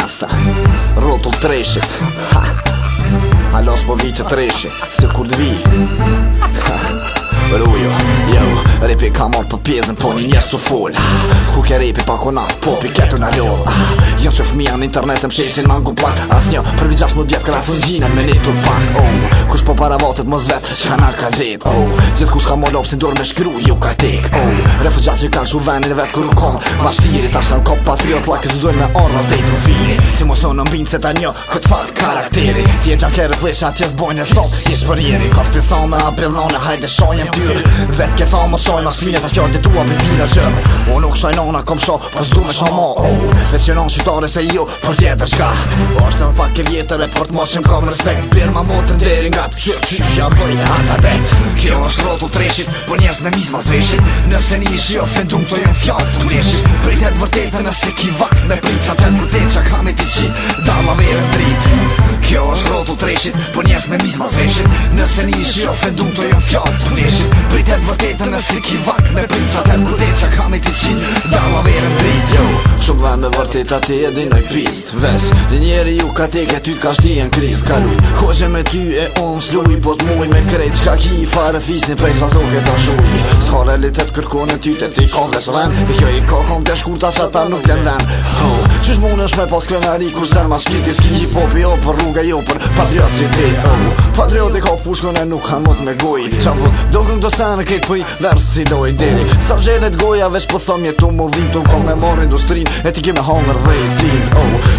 rasta Rotull treshit Alos po vi të treshi Se kur t'vi Rujo, jo, repi ka marrë për pjezën po një njerës të fol Ku ke repi pa kona, po pi ketu në ljoll Jënë që fëmija në internet më shesin mangu plak As një, për bi 16 vjetë këra sun gjinën me një tur pak Kush po para vatet mos vet, shka na ka gjet Gjithë kush ka mo lopë si dur me shkru, ju ka tek Refugjat që kanë shu venin e vet kur u kom Vashtiri ta shanë kop patriot lakë zë dojnë me orë as dej profili Ti mos unë mbinë se ta një këtë farë karakteri Ti e gjakere flesha atjes bojnë e sot Jesh për njeri, ka fpisa me apelone, hajde shojnë Vet ke tha më shoj mas fine ta qërë të tua për vina qërë O nuk shajnona kom sho, pas du me shama Vet që non shqitare se jo, për tjetër shka është edhe pak e vjetër e për t'mos që m'kam respekt Bir ma motër deri nga t'kqyrë qyshja bëjnë ata det Kjo është rotull treshit, për njerës me mizma zveshit Nëse një ishi ofendum të jën fjallë të mleshit Pritet vërtetën nëse ki vakt me prit qa qenë vërtet qa kam e ti qi Dalla verën drit Kjo është rotull treshit, për njerës me mizma zveshit Nëse një ishi ofendum të jën fjallë të mleshit Pritet vërtetën nëse ki vakt me prit qa qenë vërtet qa kam e ti qi Dalla verën drit Shumë dhe me vërtet ati e dinoj pist Ves, një njeri ju ka teke ty ka shti e në kriz Kaluj, hoqe me ty e unë s'luj Po t'muj me krejt qka ki fare fisni prej sa toke ta shuj S'ka realitet kërkone ty të ti ka vesh ven E kjo i ka kom të shkurta që ta nuk len ven Qysh mund është me pas krenari kur sen ma shkiti S'ki hip-hopi jo për rruga jo për patriot si ti Patrioti ka pushkon e nuk han mot me goj Qa vët, do kën do sen e kejt pëj verës si doj diri Sa vxenet goja vesh po thom jetu mu dhim tu kom me marrë industrin E ti kime hangër dhe i din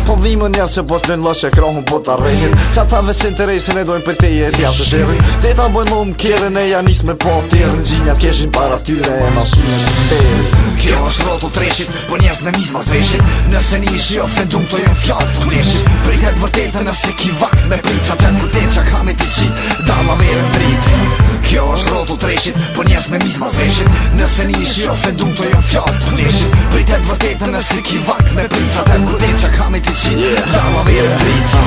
Po dhimë njerë që po t'lën loq e krohën po t'arrejnë Qa ta veç interesin e dojnë për teje e t'ja të shirri Te ta bojnë lumë kjerën e janis me po t'irë Në gjinjat keshin para ftyre e mashinën të tërë Kjo është rotull treshit, për njerës me mizma zveshit Nëse një ishi ofendum të jën fjallë të mleshit Pritet vërtetën nëse ki vakt me prit qa qenë vërtet qa kam e ti qi Dalla verën drit Kjo është rotull treshit, për njerës me mizma zveshit Nëse një ishi ofendum të jën fjallë të mleshit Pritet vërtetën nëse ki vakt me prit qa qenë vërtet qa kam e ti qi Dalla verën drit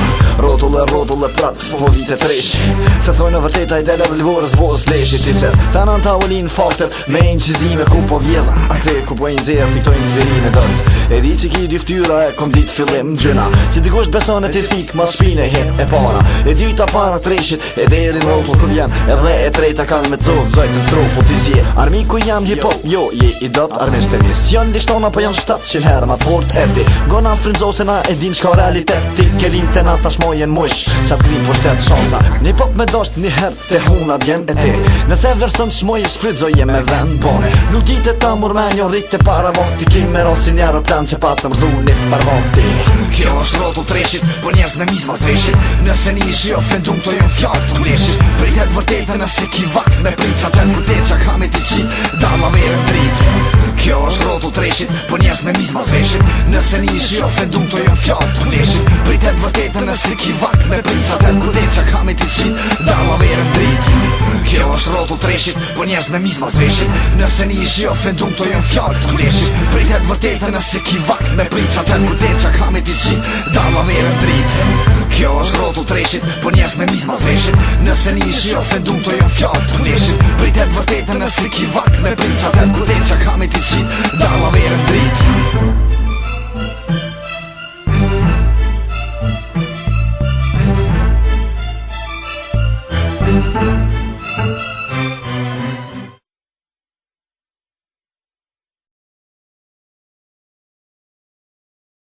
Rotull e prat, s'po vite treshi Se thojnë në vërteta i dele vëllvorës vorës leshit I qes ta në tavolinë faktet me inqizime ku po vjedhen Ase ku po inzirë t'i këtojnë sferin e dëst E di që ki dy ftyra e kom dit fillim gjëna Që dikush beson e ti thik mas shpine hit e para E dyta para treshit e deri në rotull kër vjen Edhe e treta kanë me covë zojtë në strofu t'i zje Armiku jam hip-hop, jo je i dopt armisht e mis Jon lishtona po janë 700 herë ma fort e ti Gona frimzo se na e din shka realitet Ti ke lin të na tashmojen mush Qa t'vin po shtet shanca Një pop me dosht një her te huna djen e ti Nëse versën shmoj shfridzoje me ven bone Nuk dit e ta mur me një rrit e para vakti Ki me rosin njerë plan që patë mërzu një farvakti Kjo është rotull treshit, për njerës me mizma zveshit Nëse një ishi ofendum të jën fjallë të mleshit Pritet vërtetën nëse ki vakt me prit qa qenë vërtet qa kam e ti qi Dalla verën drit Kjo është rotull treshit, për njerës me mizma zveshit Nëse një ishi ofendum të jën fjallë të mleshit Pritet vërtetën nëse ki vakt me prit qa qenë vërtet qa kam e ti qi Dalla verën drit Kjo është rotull treshit, për njerës me mizma zveshit Nëse një ishi ofendum të jën fjallë të mleshit Pritet vërtetën nëse ki vakt me prit qa qenë vërtet qa kam e ti qi Dalla verën drit Kjo është rotull treshit, për njerës me mizma zveshit Nëse një ishi ofendum të jën fjallë të mleshit Pritet vërtetën nëse ki vakt me prit qa qenë vërtet qa kam e ti qi